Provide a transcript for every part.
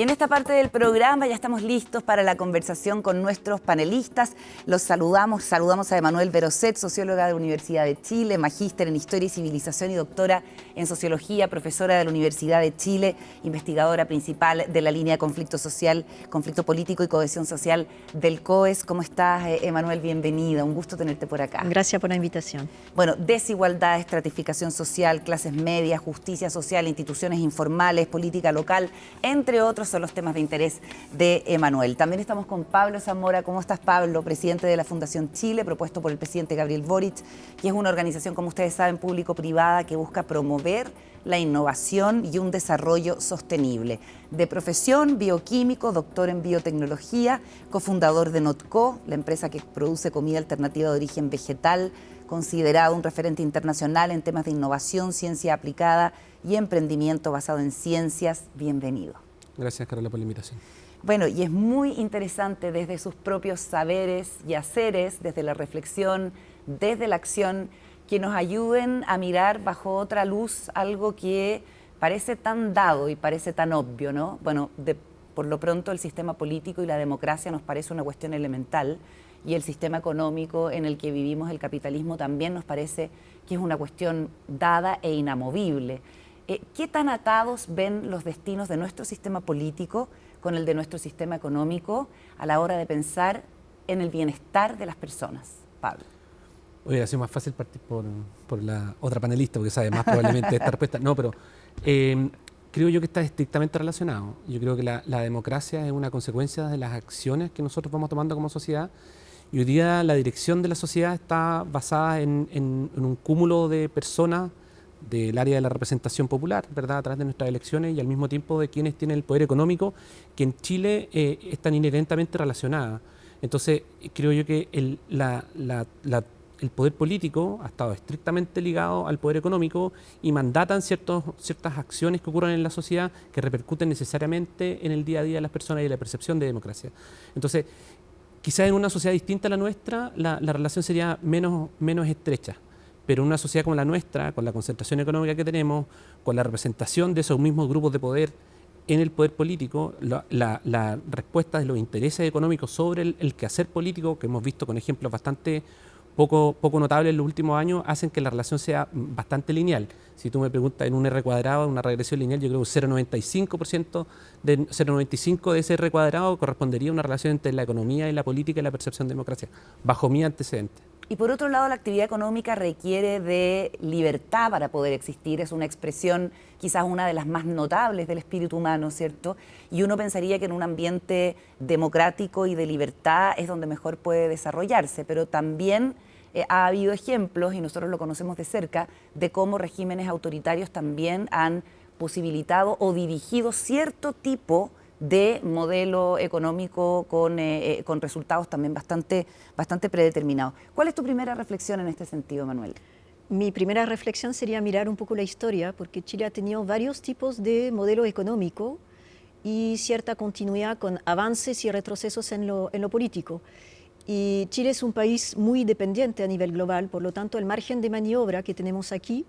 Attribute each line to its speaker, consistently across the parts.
Speaker 1: Y en esta parte del programa ya estamos listos para la conversación con nuestros panelistas. Los saludamos a Emanuel Berosset, socióloga de la Universidad de Chile, magíster en Historia y Civilización y doctora en Sociología, profesora de la Universidad de Chile, investigadora principal de la línea de conflicto social, conflicto político y cohesión social del COES. ¿Cómo estás, Emanuel? Bienvenida, un gusto tenerte por acá.
Speaker 2: Gracias por la invitación.
Speaker 1: Bueno, desigualdad, estratificación social, clases medias, justicia social, instituciones informales, política local, entre otros son los temas de interés de Emanuel. También estamos con Pablo Zamora. ¿Cómo estás, Pablo? Presidente de la Fundación Chile, propuesto por el presidente Gabriel Boric, que es una organización, como ustedes saben, público-privada que busca promover la innovación y un desarrollo sostenible. De profesión, bioquímico, doctor en biotecnología, cofundador de Notco, la empresa que produce comida alternativa de origen vegetal, considerado un referente internacional en temas de innovación, ciencia aplicada y emprendimiento basado en ciencias. Bienvenido.
Speaker 3: Gracias, Carola, por la invitación.
Speaker 1: Bueno, y es muy interesante desde sus propios saberes y haceres, desde la reflexión, desde la acción, que nos ayuden a mirar bajo otra luz algo que parece tan dado y parece tan obvio, ¿no? Bueno, por lo pronto el sistema político y la democracia nos parece una cuestión elemental, y el sistema económico en el que vivimos, el capitalismo, también nos parece que es una cuestión dada e inamovible. ¿Qué tan atados ven los destinos de nuestro sistema político con el de nuestro sistema económico a la hora de pensar en el bienestar de las personas, Pablo?
Speaker 3: Hubiera sido más fácil partir por la otra panelista, porque sabe más probablemente de esta respuesta. No, pero creo yo que está estrictamente relacionado. Yo creo que la democracia es una consecuencia de las acciones que nosotros vamos tomando como sociedad. Y hoy día la dirección de la sociedad está basada en un cúmulo de personas del área de la representación popular, ¿verdad?, a través de nuestras elecciones, y al mismo tiempo de quienes tienen el poder económico, que en Chile están inherentemente relacionadas. Entonces, creo yo que el poder político ha estado estrictamente ligado al poder económico y mandatan ciertas acciones que ocurren en la sociedad que repercuten necesariamente en el día a día de las personas y en la percepción de democracia. Entonces, quizás en una sociedad distinta a la nuestra, la relación sería menos estrecha. Pero en una sociedad como la nuestra, con la concentración económica que tenemos, con la representación de esos mismos grupos de poder en el poder político, la respuesta de los intereses económicos sobre el quehacer político, que hemos visto con ejemplos bastante poco notables en los últimos años, hacen que la relación sea bastante lineal. Si tú me preguntas en un R cuadrado, una regresión lineal, yo creo que 0,95 de ese R cuadrado correspondería a una relación entre la economía y la política y la percepción de democracia, bajo mi antecedente.
Speaker 1: Y por otro lado, la actividad económica requiere de libertad para poder existir. Es una expresión quizás una de las más notables del espíritu humano, ¿cierto? Y uno pensaría que en un ambiente democrático y de libertad es donde mejor puede desarrollarse, pero también ha habido ejemplos, y nosotros lo conocemos de cerca, de cómo regímenes autoritarios también han posibilitado o dirigido cierto tipo de modelo económico con resultados también bastante predeterminados. ¿Cuál es tu primera reflexión en este sentido, Manuel?
Speaker 2: Mi primera reflexión sería mirar un poco la historia, porque Chile ha tenido varios tipos de modelo económico y cierta continuidad con avances y retrocesos en lo político. Y Chile es un país muy dependiente a nivel global, por lo tanto el margen de maniobra que tenemos aquí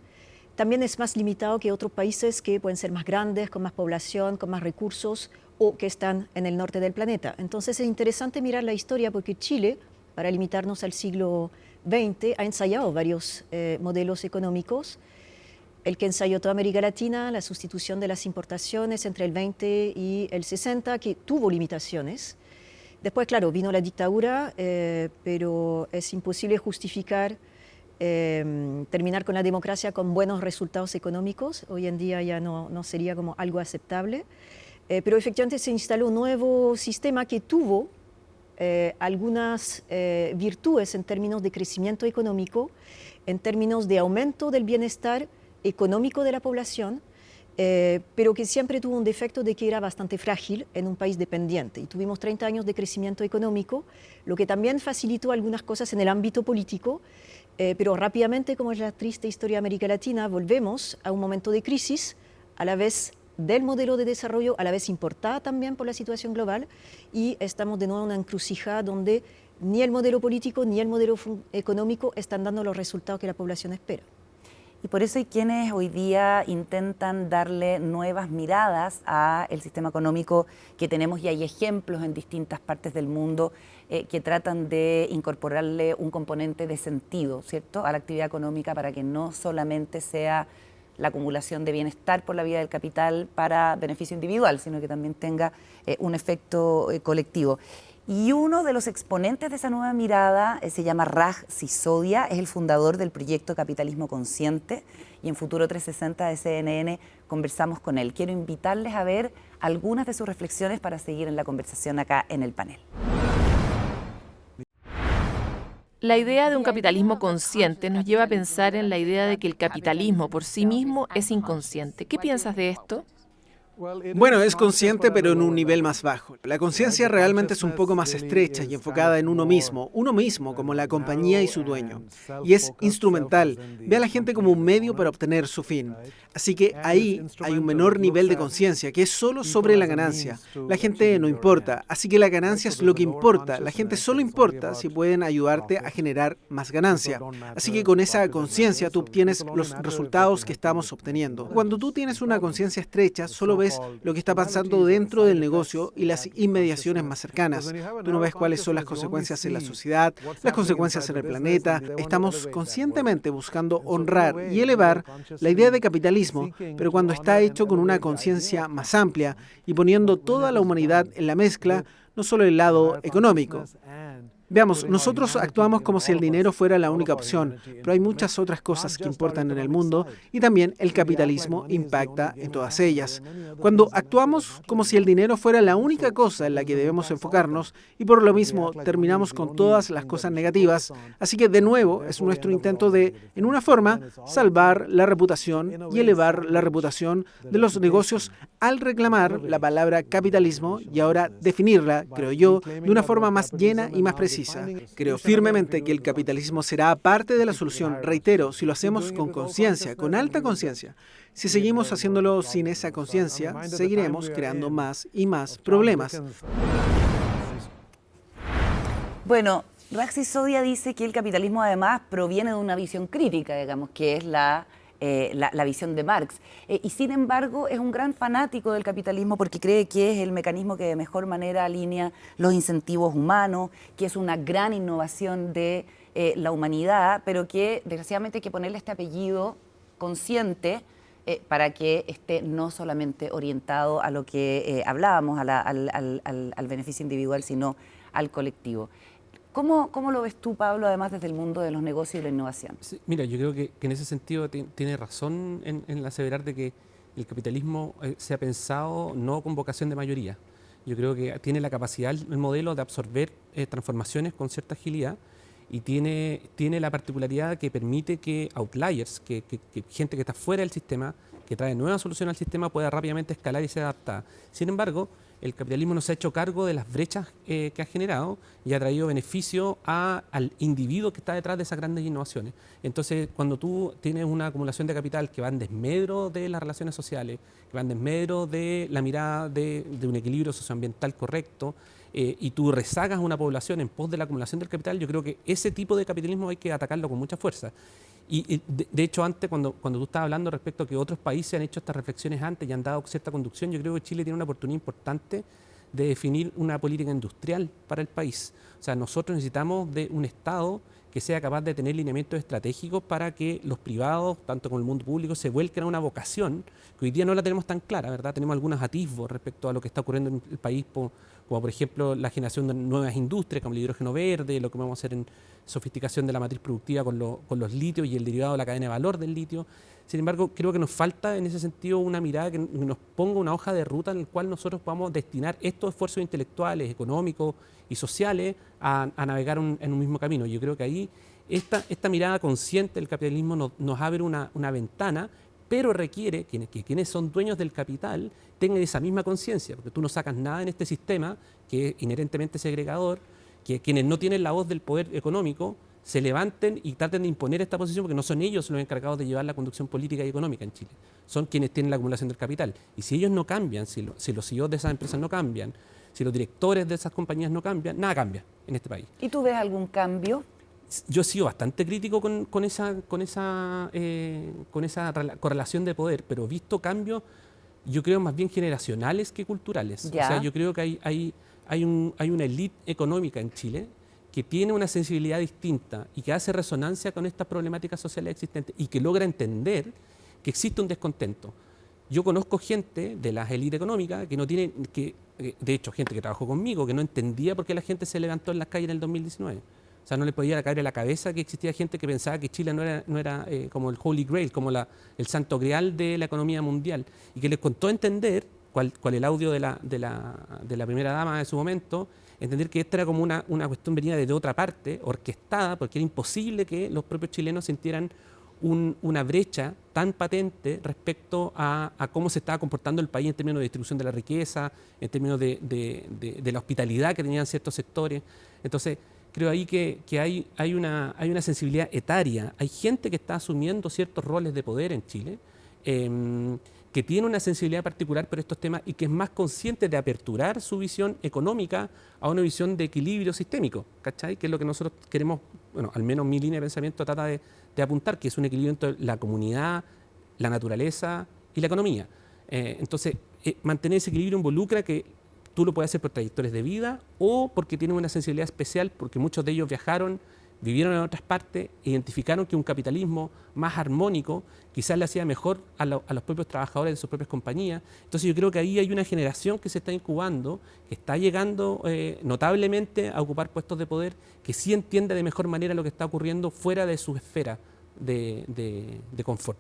Speaker 2: también es más limitado que otros países que pueden ser más grandes, con más población, con más recursos, o que están en el norte del planeta. Entonces es interesante mirar la historia, porque Chile, para limitarnos al siglo XX, ha ensayado varios modelos económicos. El que ensayó toda América Latina, la sustitución de las importaciones entre el 20 y el 60, que tuvo limitaciones. Después, claro, vino la dictadura, pero es imposible justificar terminar con la democracia con buenos resultados económicos. Hoy en día ya no sería como algo aceptable. Pero efectivamente se instaló un nuevo sistema que tuvo algunas virtudes en términos de crecimiento económico, en términos de aumento del bienestar económico de la población, pero que siempre tuvo un defecto de que era bastante frágil en un país dependiente. Y tuvimos 30 años de crecimiento económico, lo que también facilitó algunas cosas en el ámbito político, pero rápidamente, como es la triste historia de América Latina, volvemos a un momento de crisis, a la vez del modelo de desarrollo, a la vez importada también por la situación global, y estamos de nuevo en una encrucijada donde ni el modelo político ni el modelo económico están dando los resultados que la población espera.
Speaker 1: Y por eso hay quienes hoy día intentan darle nuevas miradas al sistema económico que tenemos, y hay ejemplos en distintas partes del mundo que tratan de incorporarle un componente de sentido, ¿cierto?, a la actividad económica, para que no solamente sea la acumulación de bienestar por la vía del capital para beneficio individual, sino que también tenga un efecto colectivo. Y uno de los exponentes de esa nueva mirada se llama Raj Sisodia, es el fundador del proyecto Capitalismo Consciente, y en Futuro 360 de CNN conversamos con él. Quiero invitarles a ver algunas de sus reflexiones para seguir en la conversación acá en el panel.
Speaker 4: La idea de un capitalismo consciente nos lleva a pensar en la idea de que el capitalismo por sí mismo es inconsciente. ¿Qué piensas de esto?
Speaker 5: Bueno, es consciente, pero en un nivel más bajo. La conciencia realmente es un poco más estrecha y enfocada en uno mismo como la compañía y su dueño. Y es instrumental, ve a la gente como un medio para obtener su fin. Así que ahí hay un menor nivel de conciencia, que es solo sobre la ganancia. La gente no importa, así que la ganancia es lo que importa. La gente solo importa si pueden ayudarte a generar más ganancia. Así que con esa conciencia tú obtienes los resultados que estamos obteniendo. Cuando tú tienes una conciencia estrecha, solo ves lo que está pasando dentro del negocio y las inmediaciones más cercanas. Tú no ves cuáles son las consecuencias en la sociedad, las consecuencias en el planeta. Estamos conscientemente buscando honrar y elevar la idea de capitalismo, pero cuando está hecho con una conciencia más amplia y poniendo toda la humanidad en la mezcla, no solo el lado económico. Veamos, nosotros actuamos como si el dinero fuera la única opción, pero hay muchas otras cosas que importan en el mundo y también el capitalismo impacta en todas ellas. Cuando actuamos como si el dinero fuera la única cosa en la que debemos enfocarnos y por lo mismo terminamos con todas las cosas negativas, así que de nuevo es nuestro intento de, en una forma, salvar la reputación y elevar la reputación de los negocios al reclamar la palabra capitalismo y ahora definirla, creo yo, de una forma más llena y más precisa. Creo firmemente que el capitalismo será parte de la solución, reitero, si lo hacemos con conciencia, con alta conciencia. Si seguimos haciéndolo sin esa conciencia, seguiremos creando más y más problemas.
Speaker 1: Bueno, Raj Sisodia dice que el capitalismo además proviene de una visión crítica, digamos, que es la visión de Marx. Y sin embargo es un gran fanático del capitalismo porque cree que es el mecanismo que de mejor manera alinea los incentivos humanos, que es una gran innovación de la humanidad, pero que desgraciadamente hay que ponerle este apellido consciente para que esté no solamente orientado a lo que hablábamos, al beneficio individual, sino al colectivo. ¿Cómo lo ves tú, Pablo, además desde el mundo de los negocios y la innovación?
Speaker 3: Sí, mira, yo creo que en ese sentido tiene razón en aseverar de que el capitalismo se ha pensado no con vocación de mayoría. Yo creo que tiene la capacidad, el modelo, de absorber transformaciones con cierta agilidad y tiene la particularidad que permite que outliers, que gente que está fuera del sistema, que trae nuevas soluciones al sistema, pueda rápidamente escalar y ser adaptada. Sin embargo, el capitalismo no se ha hecho cargo de las brechas que ha generado y ha traído beneficio al individuo que está detrás de esas grandes innovaciones. Entonces, cuando tú tienes una acumulación de capital que va en desmedro de las relaciones sociales, que va en desmedro de la mirada de un equilibrio socioambiental correcto, y tú rezagas a una población en pos de la acumulación del capital, yo creo que ese tipo de capitalismo hay que atacarlo con mucha fuerza. Y de hecho, antes, cuando tú estabas hablando respecto a que otros países han hecho estas reflexiones antes y han dado cierta conducción, yo creo que Chile tiene una oportunidad importante de definir una política industrial para el país. O sea, nosotros necesitamos de un Estado que sea capaz de tener lineamientos estratégicos para que los privados, tanto como el mundo público, se vuelquen a una vocación que hoy día no la tenemos tan clara, ¿verdad? Tenemos algunos atisbos respecto a lo que está ocurriendo en el país, como por ejemplo la generación de nuevas industrias, como el hidrógeno verde, lo que vamos a hacer en sofisticación de la matriz productiva con los litios y el derivado de la cadena de valor del litio. Sin embargo, creo que nos falta en ese sentido una mirada que nos ponga una hoja de ruta en la cual nosotros podamos destinar estos esfuerzos intelectuales, económicos y sociales a navegar en un mismo camino. Yo creo que ahí esta mirada consciente del capitalismo nos abre una ventana, pero requiere que quienes son dueños del capital tengan esa misma conciencia, porque tú no sacas nada en este sistema que es inherentemente segregador, que quienes no tienen la voz del poder económico se levanten y traten de imponer esta posición, porque no son ellos los encargados de llevar la conducción política y económica en Chile, son quienes tienen la acumulación del capital. Y si ellos no cambian, si los CEOs de esas empresas no cambian, si los directores de esas compañías no cambian, nada cambia en este país.
Speaker 1: ¿Y tú ves algún cambio?
Speaker 3: yo he sido bastante crítico con esa correlación de poder, pero he visto cambios, yo creo, más bien generacionales que culturales.
Speaker 1: Ya.
Speaker 3: O sea, yo creo que hay una élite económica en Chile que tiene una sensibilidad distinta y que hace resonancia con estas problemáticas sociales existentes y que logra entender que existe un descontento. Yo conozco gente de las élites económicas que no tienen, de hecho, gente que trabajó conmigo, que no entendía por qué la gente se levantó en las calles en el 2019. O sea, no le podía caer en la cabeza que existía gente que pensaba que Chile no era como el Holy Grail, como el santo grial de la economía mundial, y que les costó entender, cual el audio de la primera dama de su momento, entender que esta era como una cuestión venida de otra parte, orquestada, porque era imposible que los propios chilenos sintieran una brecha tan patente respecto a cómo se estaba comportando el país en términos de distribución de la riqueza, en términos de la hospitalidad que tenían ciertos sectores. Entonces, creo ahí que hay una sensibilidad etaria. Hay gente que está asumiendo ciertos roles de poder en Chile, que tiene una sensibilidad particular por estos temas y que es más consciente de aperturar su visión económica a una visión de equilibrio sistémico, ¿cachai? Que es lo que nosotros queremos, bueno, al menos mi línea de pensamiento trata de apuntar, que es un equilibrio entre la comunidad, la naturaleza y la economía. Entonces, mantener ese equilibrio involucra que tú lo puedes hacer por trayectorias de vida o porque tienes una sensibilidad especial, porque muchos de ellos viajaron, vivieron en otras partes, identificaron que un capitalismo más armónico quizás le hacía mejor a los propios trabajadores de sus propias compañías. Entonces yo creo que ahí hay una generación que se está incubando, que está llegando notablemente a ocupar puestos de poder, que sí entiende de mejor manera lo que está ocurriendo fuera de su esfera de confort.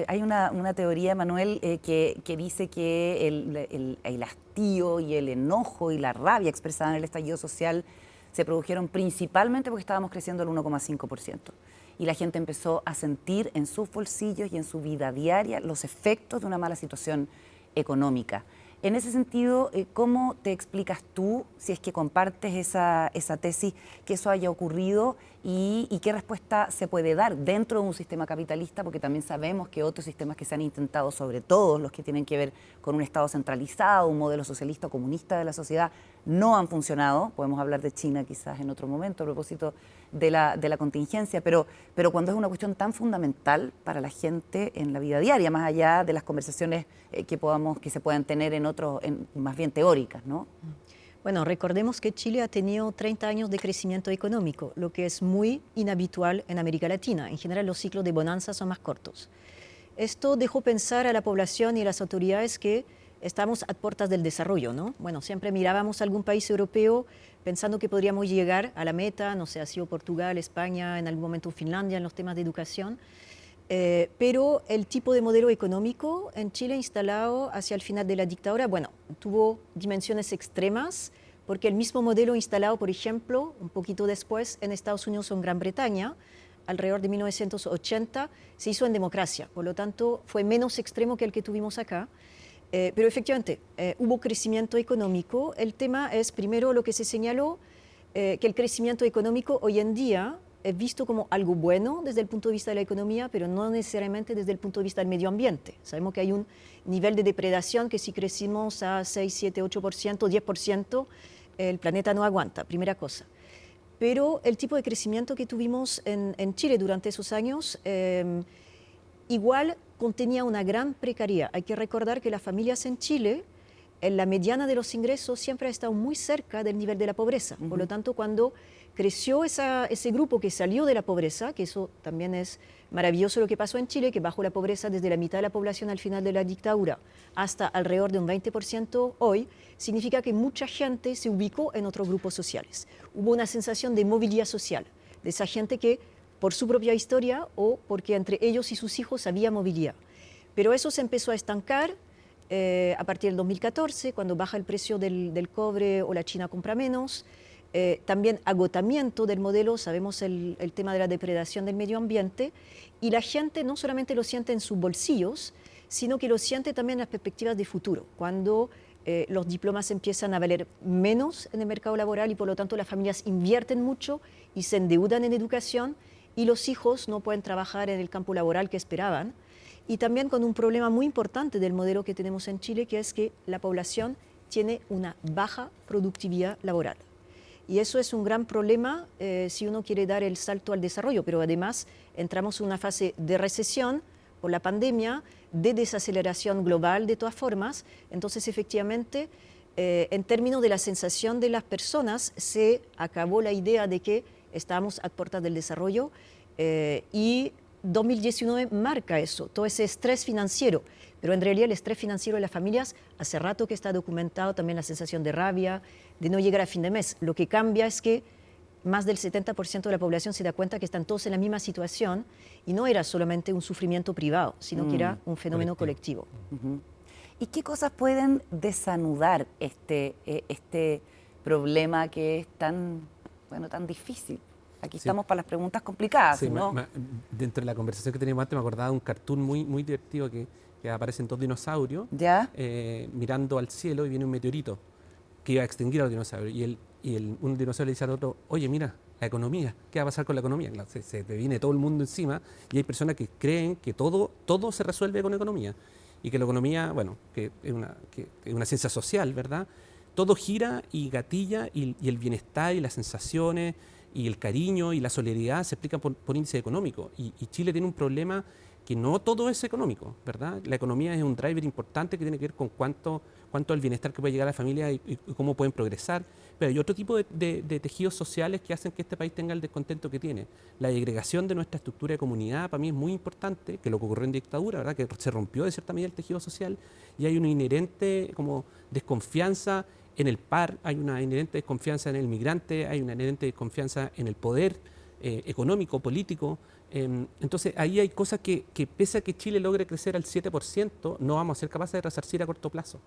Speaker 1: Hay una teoría, Manuel, que dice que el hastío y el enojo y la rabia expresada en el estallido social se produjeron principalmente porque estábamos creciendo al 1,5%. Y la gente empezó a sentir en sus bolsillos y en su vida diaria los efectos de una mala situación económica. En ese sentido, ¿cómo te explicas tú, si es que compartes esa tesis, que eso haya ocurrido y qué respuesta se puede dar dentro de un sistema capitalista? Porque también sabemos que otros sistemas que se han intentado, sobre todo los que tienen que ver con un Estado centralizado, un modelo socialista o comunista de la sociedad, no han funcionado. Podemos hablar de China quizás en otro momento a propósito de la contingencia, pero cuando es una cuestión tan fundamental para la gente en la vida diaria, más allá de las conversaciones que se puedan tener más bien teóricas, ¿no?
Speaker 2: Bueno, recordemos que Chile ha tenido 30 años de crecimiento económico, lo que es muy inhabitual en América Latina. En general, los ciclos de bonanza son más cortos. Esto dejó pensar a la población y a las autoridades que estamos a puertas del desarrollo, ¿no? Bueno, siempre mirábamos a algún país europeo pensando que podríamos llegar a la meta, no sé, ha sido Portugal, España, en algún momento Finlandia en los temas de educación, pero el tipo de modelo económico en Chile instalado hacia el final de la dictadura, bueno, tuvo dimensiones extremas, porque el mismo modelo instalado, por ejemplo, un poquito después en Estados Unidos o en Gran Bretaña, alrededor de 1980, se hizo en democracia, por lo tanto fue menos extremo que el que tuvimos acá. Pero efectivamente, hubo crecimiento económico. El tema es, primero, lo que se señaló, que el crecimiento económico hoy en día es visto como algo bueno desde el punto de vista de la economía, pero no necesariamente desde el punto de vista del medio ambiente. Sabemos que hay un nivel de depredación que si crecimos a 6, 7, 8%, 10%, el planeta no aguanta, primera cosa. Pero el tipo de crecimiento que tuvimos en Chile durante esos años, igual contenía una gran precariedad. Hay que recordar que las familias en Chile, en la mediana de los ingresos, siempre ha estado muy cerca del nivel de la pobreza. Por lo tanto, cuando creció ese grupo que salió de la pobreza, que eso también es maravilloso lo que pasó en Chile, que bajó la pobreza desde la mitad de la población al final de la dictadura hasta alrededor de un 20% hoy, significa que mucha gente se ubicó en otros grupos sociales. Hubo una sensación de movilidad social, de esa gente que por su propia historia o porque entre ellos y sus hijos había movilidad. Pero eso se empezó a estancar a partir del 2014, cuando baja el precio del cobre o la China compra menos. También agotamiento del modelo, sabemos el tema de la depredación del medio ambiente, y la gente no solamente lo siente en sus bolsillos, sino que lo siente también en las perspectivas de futuro, cuando los diplomas empiezan a valer menos en el mercado laboral y por lo tanto las familias invierten mucho y se endeudan en educación, y los hijos no pueden trabajar en el campo laboral que esperaban. Y también con un problema muy importante del modelo que tenemos en Chile, que es que la población tiene una baja productividad laboral. Y eso es un gran problema si uno quiere dar el salto al desarrollo, pero además entramos en una fase de recesión por la pandemia, de desaceleración global de todas formas. Entonces, efectivamente, en términos de la sensación de las personas, se acabó la idea de que estábamos a puertas del desarrollo y 2019 marca eso, todo ese estrés financiero. Pero en realidad el estrés financiero de las familias, hace rato que está documentado, también la sensación de rabia, de no llegar a fin de mes. Lo que cambia es que más del 70% de la población se da cuenta que están todos en la misma situación y no era solamente un sufrimiento privado, sino que era un fenómeno colectivo.
Speaker 1: ¿Y qué cosas pueden desanudar este problema que es tan difícil? Aquí estamos para las preguntas complicadas,
Speaker 3: sí,
Speaker 1: ¿no?
Speaker 3: Dentro de la conversación que teníamos antes me acordaba de un cartoon muy divertido que aparecen dos dinosaurios mirando al cielo y viene un meteorito que iba a extinguir a los dinosaurios. Un dinosaurio le dice al otro, oye, mira, la economía, ¿qué va a pasar con la economía? Claro, se te viene todo el mundo encima y hay personas que creen que todo se resuelve con economía y que la economía, bueno, que es una ciencia social, ¿verdad? Todo gira y gatilla y el bienestar y las sensaciones y el cariño y la solidaridad se explican por índice económico. Y Chile tiene un problema que no todo es económico, ¿verdad? La economía es un driver importante que tiene que ver con cuánto es el bienestar que puede llegar a la familia y cómo pueden progresar. Pero hay otro tipo de tejidos sociales que hacen que este país tenga el descontento que tiene. La agregación de nuestra estructura de comunidad para mí es muy importante, que lo que ocurrió en dictadura, ¿verdad? Que se rompió de cierta medida el tejido social y hay una inherente como desconfianza en el par, hay una inherente desconfianza en el migrante, hay una inherente desconfianza en el poder económico, político. Entonces ahí hay cosas que pese a que Chile logre crecer al 7%, no vamos a ser capaces de resarcir a corto plazo.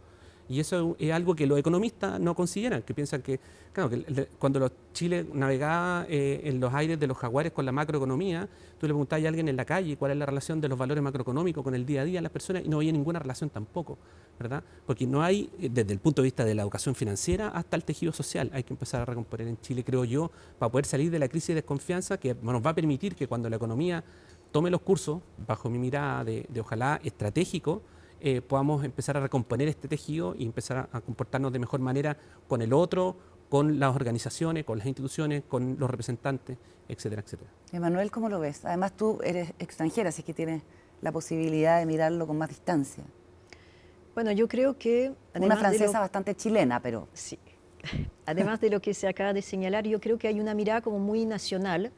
Speaker 3: Y eso es algo que los economistas no consideran, que piensan que, claro, que cuando Chile navegaba en los aires de los jaguares con la macroeconomía, tú le preguntabas a alguien en la calle cuál es la relación de los valores macroeconómicos con el día a día de las personas y no había ninguna relación tampoco, ¿verdad? Porque no hay, desde el punto de vista de la educación financiera hasta el tejido social, hay que empezar a recomponer en Chile, creo yo, para poder salir de la crisis de desconfianza que nos va a permitir que cuando la economía tome los cursos, bajo mi mirada de ojalá estratégico, podamos empezar a recomponer este tejido y empezar a comportarnos de mejor manera con el otro, con las organizaciones, con las instituciones, con los representantes, etcétera, etcétera.
Speaker 1: Emanuel, ¿cómo lo ves? Además tú eres extranjera, así que tienes la posibilidad de mirarlo con más distancia.
Speaker 2: Bueno, yo creo que...
Speaker 1: Una francesa bastante chilena, pero...
Speaker 2: Sí. Además de lo que se acaba de señalar, yo creo que hay una mirada como muy nacional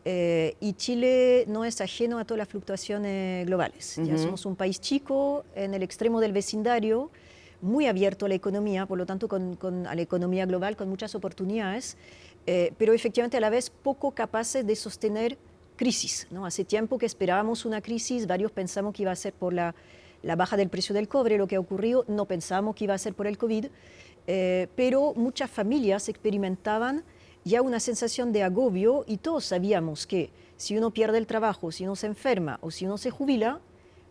Speaker 2: y Chile no es ajeno a todas las fluctuaciones globales. Ya somos un país chico, en el extremo del vecindario, muy abierto a la economía, por lo tanto a la economía global con muchas oportunidades, pero efectivamente a la vez poco capaces de sostener crisis, ¿no? Hace tiempo que esperábamos una crisis, varios pensamos que iba a ser por la baja del precio del cobre, lo que ha ocurrido, no pensamos que iba a ser por el COVID, pero muchas familias experimentaban ya una sensación de agobio y todos sabíamos que si uno pierde el trabajo, si uno se enferma o si uno se jubila,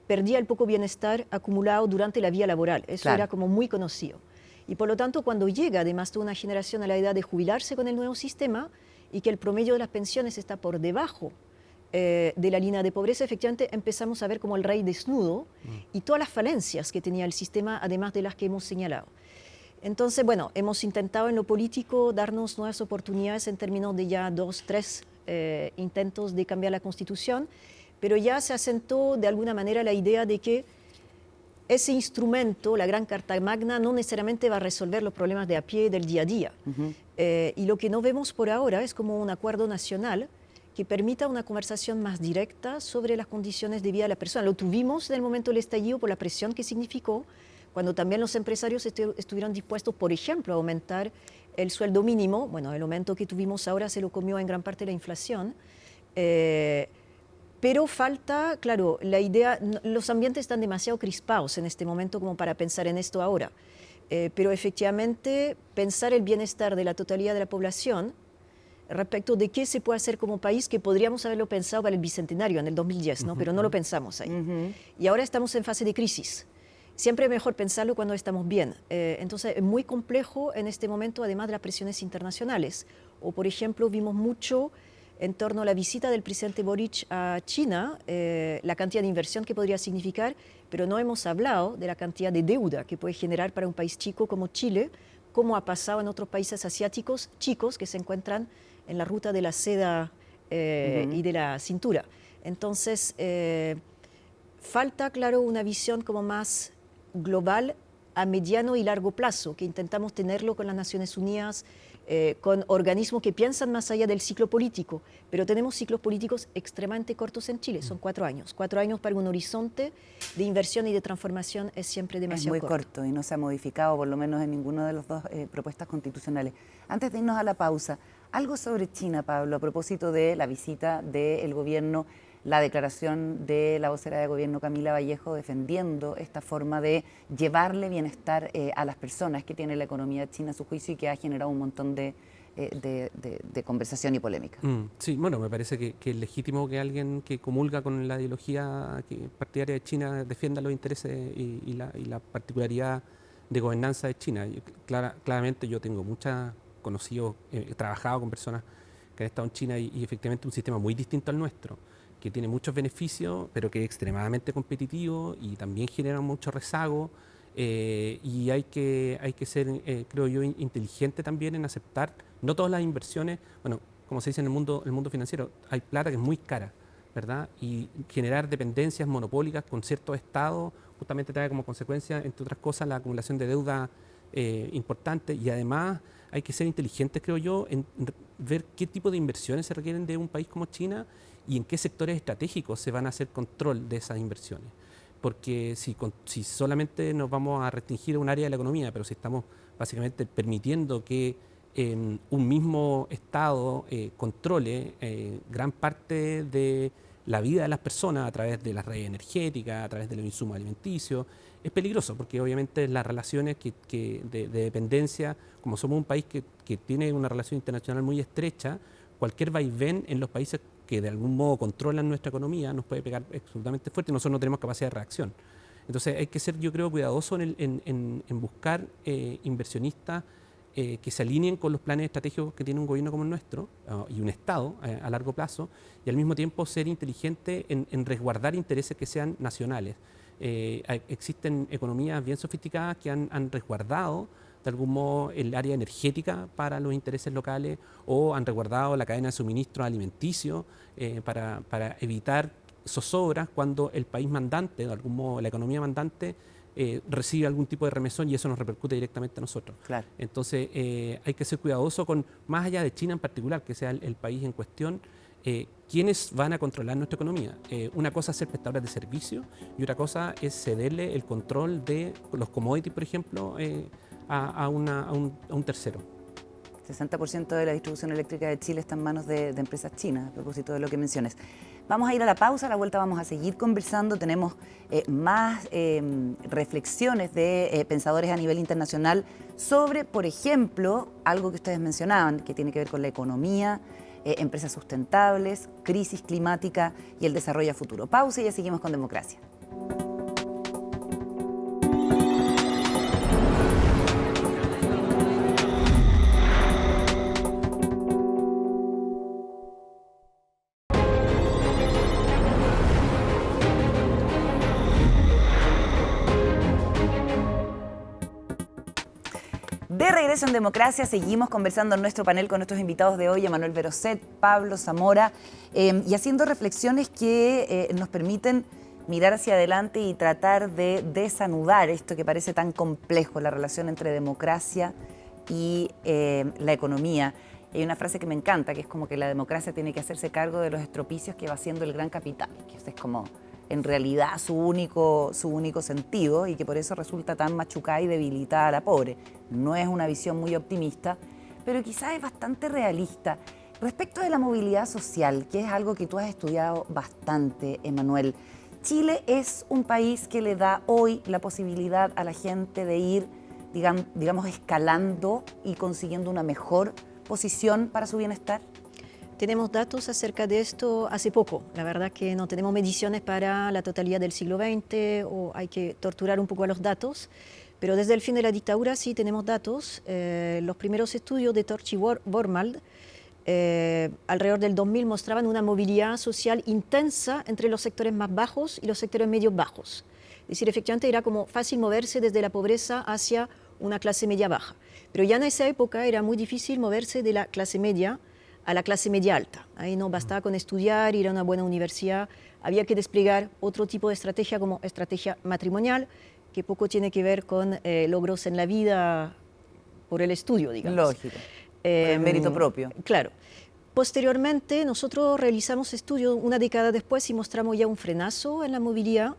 Speaker 2: perdía el poco bienestar acumulado durante la vía laboral. Eso era como muy conocido. Y por lo tanto, cuando llega además toda una generación a la edad de jubilarse con el nuevo sistema y que el promedio de las pensiones está por debajo de la línea de pobreza, efectivamente empezamos a ver como el rey desnudo y todas las falencias que tenía el sistema, además de las que hemos señalado. Entonces, bueno, hemos intentado en lo político darnos nuevas oportunidades en términos de ya 2, 3 intentos de cambiar la Constitución, pero ya se asentó de alguna manera la idea de que ese instrumento, la Gran Carta Magna, no necesariamente va a resolver los problemas de a pie del día a día. Y lo que no vemos por ahora es como un acuerdo nacional que permita una conversación más directa sobre las condiciones de vida de la persona. Lo tuvimos en el momento del estallido por la presión que significó, cuando también los empresarios estuvieron dispuestos, por ejemplo, a aumentar el sueldo mínimo. Bueno, el aumento que tuvimos ahora se lo comió en gran parte la inflación. Pero falta, claro, la idea, los ambientes están demasiado crispados en este momento como para pensar en esto ahora. Pero efectivamente, pensar el bienestar de la totalidad de la población respecto de qué se puede hacer como país, que podríamos haberlo pensado para el Bicentenario en el 2010, ¿no? Pero no lo pensamos ahí. Y ahora estamos en fase de crisis. Siempre es mejor pensarlo cuando estamos bien. Entonces, es muy complejo en este momento, además de las presiones internacionales. O, por ejemplo, vimos mucho en torno a la visita del presidente Boric a China, la cantidad de inversión que podría significar, pero no hemos hablado de la cantidad de deuda que puede generar para un país chico como Chile, como ha pasado en otros países asiáticos chicos que se encuentran en la ruta de la seda y de la cintura. Entonces, falta, claro, una visión como más global a mediano y largo plazo, que intentamos tenerlo con las Naciones Unidas, con organismos que piensan más allá del ciclo político, pero tenemos ciclos políticos extremadamente cortos en Chile, son 4 años. 4 años para un horizonte de inversión y de transformación es siempre demasiado
Speaker 1: corto. Es muy corto y no se ha modificado, por lo menos en ninguna de las dos propuestas constitucionales. Antes de irnos a la pausa, algo sobre China, Pablo, a propósito de la visita del gobierno, la declaración de la vocera de gobierno Camila Vallejo defendiendo esta forma de llevarle bienestar a las personas que tiene la economía china a su juicio y que ha generado un montón de conversación y polémica.
Speaker 3: Sí, bueno, me parece que es legítimo que alguien que comulga con la ideología partidaria de China defienda los intereses y la particularidad de gobernanza de China. Claramente yo tengo muchos conocidos, he trabajado con personas que han estado en China y efectivamente un sistema muy distinto al nuestro, que tiene muchos beneficios, pero que es extremadamente competitivo y también genera mucho rezago. Y hay que ser, creo yo, inteligente también en aceptar, no todas las inversiones, bueno, como se dice en el mundo financiero, hay plata que es muy cara, ¿verdad? Y generar dependencias monopólicas con ciertos estados justamente trae como consecuencia, entre otras cosas, la acumulación de deuda importante, y además hay que ser inteligentes, creo yo, en ver qué tipo de inversiones se requieren de un país como China y en qué sectores estratégicos se van a hacer control de esas inversiones. Porque si solamente nos vamos a restringir a un área de la economía, pero si estamos básicamente permitiendo que un mismo Estado controle gran parte de la vida de las personas a través de las redes energéticas, a través de los insumos alimenticios, es peligroso, porque obviamente las relaciones de dependencia, como somos un país que tiene una relación internacional muy estrecha, cualquier vaivén en los países que de algún modo controlan nuestra economía nos puede pegar absolutamente fuerte y nosotros no tenemos capacidad de reacción. Entonces hay que ser, yo creo, cuidadoso en buscar inversionistas que se alineen con los planes estratégicos que tiene un gobierno como el nuestro y un Estado a largo plazo, y al mismo tiempo ser inteligente en resguardar intereses que sean nacionales. Existen economías bien sofisticadas que han resguardado de algún modo el área energética para los intereses locales, o han resguardado la cadena de suministro alimenticio para evitar zozobras cuando el país mandante, de algún modo la economía mandante, recibe algún tipo de remesón y eso nos repercute directamente a nosotros.
Speaker 1: Claro.
Speaker 3: Entonces hay que ser cuidadoso con, más allá de China en particular, que sea el país en cuestión, quiénes van a controlar nuestra economía. Una cosa es ser prestadores de servicios y otra cosa es cederle el control de los commodities, por ejemplo, a un tercero.
Speaker 1: 60% de la distribución eléctrica de Chile está en manos de empresas chinas, a propósito de lo que mencionas. Vamos a ir a la pausa, a la vuelta vamos a seguir conversando. Tenemos más reflexiones de pensadores a nivel internacional sobre, por ejemplo, algo que ustedes mencionaban, que tiene que ver con la economía, empresas sustentables, crisis climática y el desarrollo a futuro. Pausa y ya seguimos con Democracia. De regreso en Democracia, seguimos conversando en nuestro panel con nuestros invitados de hoy, Emmanuel Berrosset, Pablo Zamora, y haciendo reflexiones que nos permiten mirar hacia adelante y tratar de desanudar esto que parece tan complejo, la relación entre democracia y la economía. Hay una frase que me encanta, que es como que la democracia tiene que hacerse cargo de los estropicios que va haciendo el gran capital, que ese es como en realidad su único sentido, y que por eso resulta tan machucada y debilitada a la pobre. No es una visión muy optimista, pero quizás es bastante realista. Respecto de la movilidad social, que es algo que tú has estudiado bastante, Emmanuel, Chile es un país que le da hoy la posibilidad a la gente de ir, digamos, escalando y consiguiendo una mejor posición para su bienestar.
Speaker 2: Tenemos datos acerca de esto hace poco. La verdad que no tenemos mediciones para la totalidad del siglo XX, o hay que torturar un poco a los datos, pero desde el fin de la dictadura sí tenemos datos. Los primeros estudios de Torch y Wormald alrededor del 2000 mostraban una movilidad social intensa entre los sectores más bajos y los sectores medios bajos. Es decir, efectivamente era como fácil moverse desde la pobreza hacia una clase media baja. Pero ya en esa época era muy difícil moverse de la clase media a la clase media alta. Ahí no bastaba con estudiar, ir a una buena universidad, había que desplegar otro tipo de estrategia como estrategia matrimonial, que poco tiene que ver con logros en la vida por el estudio, digamos.
Speaker 1: Lógico, por el mérito propio.
Speaker 2: Claro. Posteriormente, nosotros realizamos estudios una década después y mostramos ya un frenazo en la movilidad,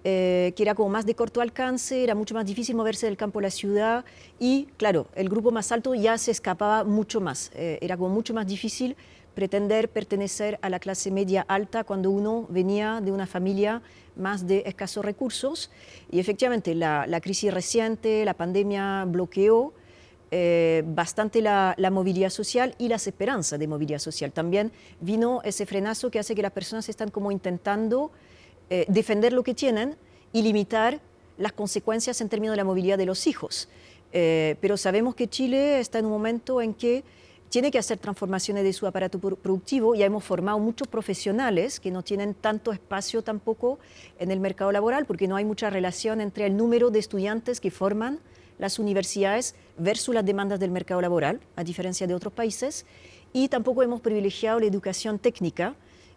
Speaker 2: que era como más de corto alcance, era mucho más difícil moverse del campo a la ciudad y, claro, el grupo más alto ya se escapaba mucho más. Era como mucho más difícil pretender pertenecer a la clase media alta cuando uno venía de una familia más de escasos recursos. Y efectivamente, la crisis reciente, la pandemia bloqueó bastante la movilidad social y las esperanzas de movilidad social. También vino ese frenazo que hace que las personas están como intentando defender lo que tienen y limitar las consecuencias en términos de la movilidad de los hijos. Pero sabemos que Chile está en un momento en que tiene que hacer transformaciones de su aparato productivo. Ya hemos formado muchos profesionales que no tienen tanto espacio tampoco en el mercado laboral porque no hay mucha relación entre el número de estudiantes que forman las universidades versus las demandas del mercado laboral, a diferencia de otros países, y tampoco hemos privilegiado la educación técnica,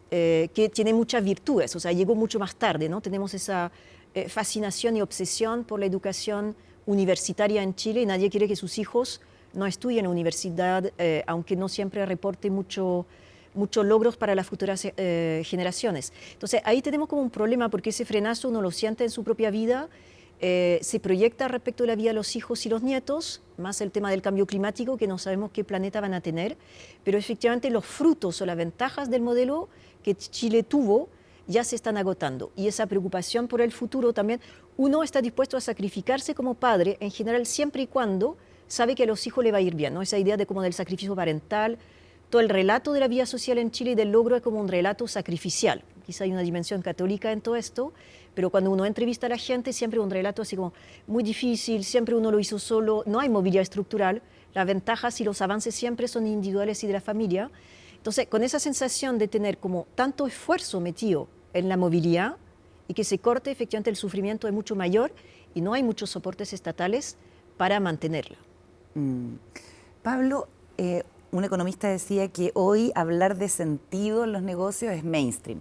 Speaker 2: que tiene muchas virtudes, o sea, llegó mucho más tarde, ¿no? Tenemos esa fascinación y obsesión por la educación universitaria en Chile y nadie quiere que sus hijos no estudien en la universidad, aunque no siempre reporte muchos logros para las futuras generaciones. Entonces, ahí tenemos como un problema porque ese frenazo uno lo siente en su propia vida, se proyecta respecto de la vida de los hijos y los nietos, más el tema del cambio climático, que no sabemos qué planeta van a tener, pero efectivamente los frutos o las ventajas del modelo que Chile tuvo ya se están agotando. Y esa preocupación por el futuro también, uno está dispuesto a sacrificarse como padre, en general siempre y cuando sabe que a los hijos le va a ir bien, ¿no? Esa idea de como del sacrificio parental, todo el relato de la vida social en Chile y del logro es como un relato sacrificial. Quizá hay una dimensión católica en todo esto, pero cuando uno entrevista a la gente, siempre un relato así como muy difícil, siempre uno lo hizo solo, no hay movilidad estructural, las ventajas y los avances siempre son individuales y de la familia. Entonces, con esa sensación de tener como tanto esfuerzo metido en la movilidad y que se corte, efectivamente el sufrimiento es mucho mayor y no hay muchos soportes estatales para mantenerla.
Speaker 1: Pablo, un economista decía que hoy hablar de sentido en los negocios es mainstream,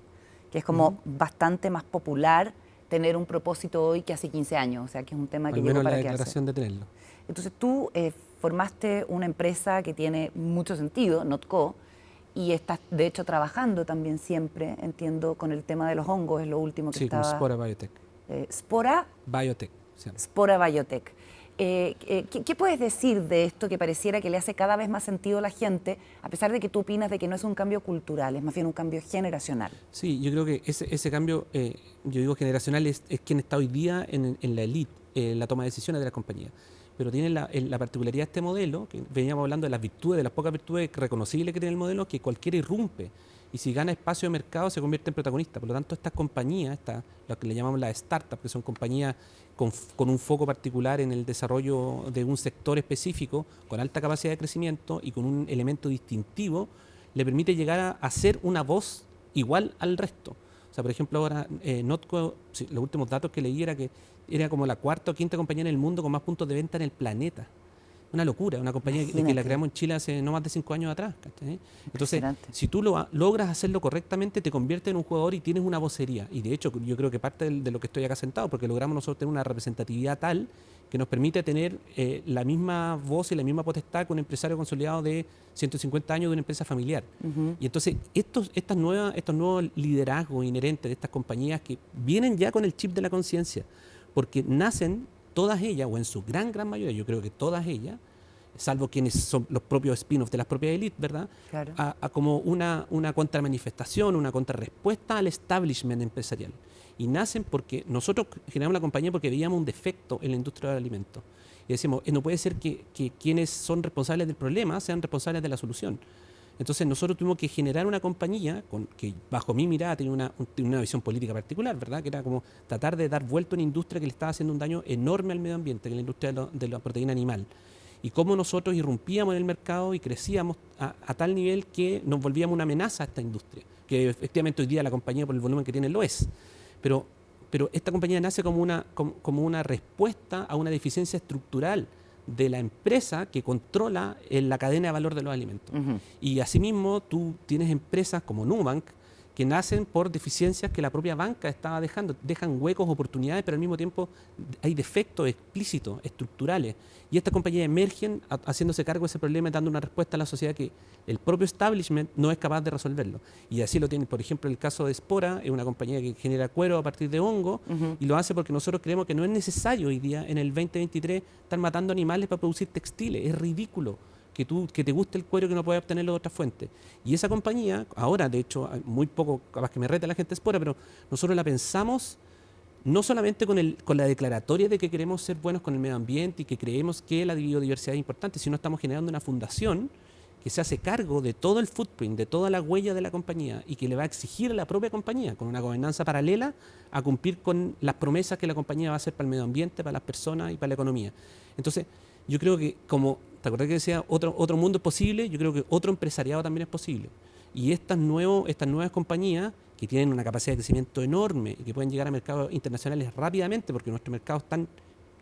Speaker 1: que es como bastante más popular tener un propósito hoy que hace 15 años, o sea, que es un tema que llegó para quedarse.
Speaker 3: Al menos la declaración de tenerlo.
Speaker 1: Entonces tú formaste una empresa que tiene mucho sentido, Notco, y estás de hecho trabajando también siempre, entiendo, con el tema de los hongos, es lo último que estaba...
Speaker 3: Sí, con Spora Biotech.
Speaker 1: ¿Spora?
Speaker 3: Biotech.
Speaker 1: Spora Biotech. ¿Qué puedes decir de esto que pareciera que le hace cada vez más sentido a la gente, a pesar de que tú opinas de que no es un cambio cultural, es más bien un cambio generacional?
Speaker 3: Sí, yo creo que ese cambio, yo digo generacional, es quien está hoy día en la elite, en la toma de decisiones de las compañías. Pero tiene la particularidad de este modelo, que veníamos hablando de las virtudes, de las pocas virtudes reconocibles que tiene el modelo, que cualquiera irrumpe. Y si gana espacio de mercado se convierte en protagonista. Por lo tanto, estas compañías, lo que le llamamos las startups, que son compañías con un foco particular en el desarrollo de un sector específico, con alta capacidad de crecimiento y con un elemento distintivo, le permite llegar a ser una voz igual al resto. O sea, por ejemplo, ahora Notco, los últimos datos que leí era que era como la cuarta o quinta compañía en el mundo con más puntos de venta en el planeta. Una locura, una compañía que la creamos en Chile hace no más de 5 años atrás. ¿Cachai? Entonces, si tú logras hacerlo correctamente, te conviertes en un jugador y tienes una vocería. Y de hecho, yo creo que parte de lo que estoy acá sentado, porque logramos nosotros tener una representatividad tal que nos permite tener la misma voz y la misma potestad que un empresario consolidado de 150 años de una empresa familiar. Y entonces, estos nuevos liderazgos inherentes de estas compañías que vienen ya con el chip de la conciencia, porque nacen todas ellas, o en su gran mayoría, yo creo que todas ellas, salvo quienes son los propios spin-offs de las propias élites, ¿verdad?
Speaker 1: Claro.
Speaker 3: A como una contramanifestación, una contrarrespuesta al establishment empresarial. Y nacen porque nosotros generamos la compañía porque veíamos un defecto en la industria del alimento. Y decimos, no puede ser que quienes son responsables del problema sean responsables de la solución. Entonces nosotros tuvimos que generar una compañía que bajo mi mirada tenía una visión política particular, ¿verdad? Que era como tratar de dar vuelta a una industria que le estaba haciendo un daño enorme al medio ambiente, que es la industria de la proteína animal. Y cómo nosotros irrumpíamos en el mercado y crecíamos a tal nivel que nos volvíamos una amenaza a esta industria, que efectivamente hoy día la compañía por el volumen que tiene lo es. Pero pero esta compañía nace como una respuesta a una deficiencia estructural de la empresa que controla la cadena de valor de los alimentos. Y asimismo tú tienes empresas como Nubank que nacen por deficiencias que la propia banca estaba dejando, dejan huecos, oportunidades, pero al mismo tiempo hay defectos explícitos, estructurales. Y estas compañías emergen haciéndose cargo de ese problema y dando una respuesta a la sociedad que el propio establishment no es capaz de resolverlo. Y así lo tiene, por ejemplo, el caso de Spora, es una compañía que genera cuero a partir de hongo, y lo hace porque nosotros creemos que no es necesario hoy día, en el 2023, estar matando animales para producir textiles. Es ridículo que te guste el cuero que no puedes obtenerlo de otra fuente. Y esa compañía, ahora de hecho, muy poco, capaz que me reta la gente Spora, pero nosotros la pensamos no solamente con la declaratoria de que queremos ser buenos con el medio ambiente y que creemos que la biodiversidad es importante, sino estamos generando una fundación que se hace cargo de todo el footprint, de toda la huella de la compañía y que le va a exigir a la propia compañía, con una gobernanza paralela, a cumplir con las promesas que la compañía va a hacer para el medio ambiente, para las personas y para la economía. Entonces, yo creo que como, ¿te acuerdas que decía otro mundo es posible? Yo creo que otro empresariado también es posible. Y estas nuevas compañías que tienen una capacidad de crecimiento enorme y que pueden llegar a mercados internacionales rápidamente, porque nuestro mercado es tan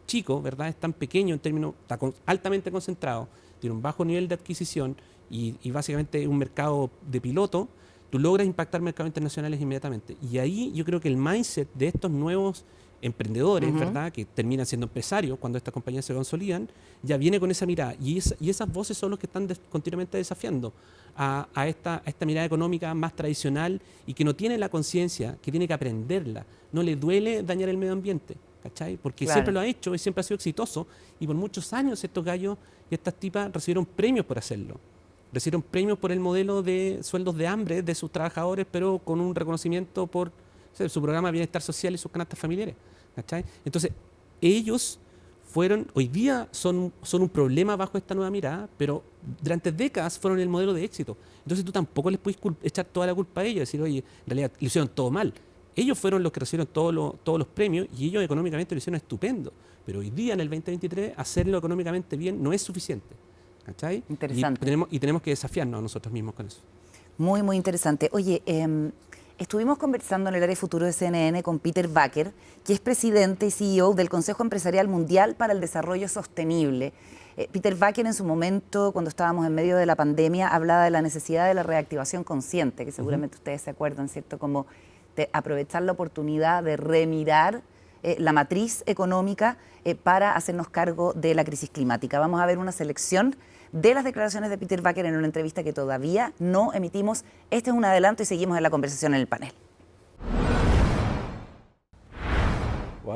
Speaker 3: chico, ¿verdad? Es tan pequeño en términos, está altamente concentrado, tiene un bajo nivel de adquisición y básicamente un mercado de piloto, tú logras impactar mercados internacionales inmediatamente. Y ahí yo creo que el mindset de estos nuevos emprendedores, ¿verdad?, que terminan siendo empresarios cuando estas compañías se consolidan, ya viene con esa mirada. Y esas voces son los que están continuamente desafiando a esta mirada económica más tradicional y que no tiene la conciencia, que tiene que aprenderla. No le duele dañar el medio ambiente, ¿cachai? Porque siempre lo ha hecho y siempre ha sido exitoso. Y por muchos años estos gallos y estas tipas recibieron premios por hacerlo. Recibieron premios por el modelo de sueldos de hambre de sus trabajadores, pero con un reconocimiento por su programa de bienestar social y sus canastas familiares. ¿Cachai? Entonces, ellos hoy día son un problema bajo esta nueva mirada, pero durante décadas fueron el modelo de éxito. Entonces tú tampoco les puedes echar toda la culpa a ellos, decir, oye, en realidad lo hicieron todo mal. Ellos fueron los que recibieron todos los premios y ellos económicamente lo hicieron estupendo. Pero hoy día, en el 2023, hacerlo económicamente bien no es suficiente. ¿Cachai?
Speaker 1: Interesante.
Speaker 3: Y tenemos que desafiarnos a nosotros mismos con eso.
Speaker 1: Muy, muy interesante. Oye, estuvimos conversando en el área futuro de CNN con Peter Drucker, que es presidente y CEO del Consejo Empresarial Mundial para el Desarrollo Sostenible. Peter Drucker en su momento, cuando estábamos en medio de la pandemia, hablaba de la necesidad de la reactivación consciente, que seguramente ustedes se acuerdan, ¿cierto? Como de aprovechar la oportunidad de remirar la matriz económica para hacernos cargo de la crisis climática. Vamos a ver una selección de las declaraciones de Peter Drucker en una entrevista que todavía no emitimos. Este es un adelanto y seguimos en la conversación en el panel.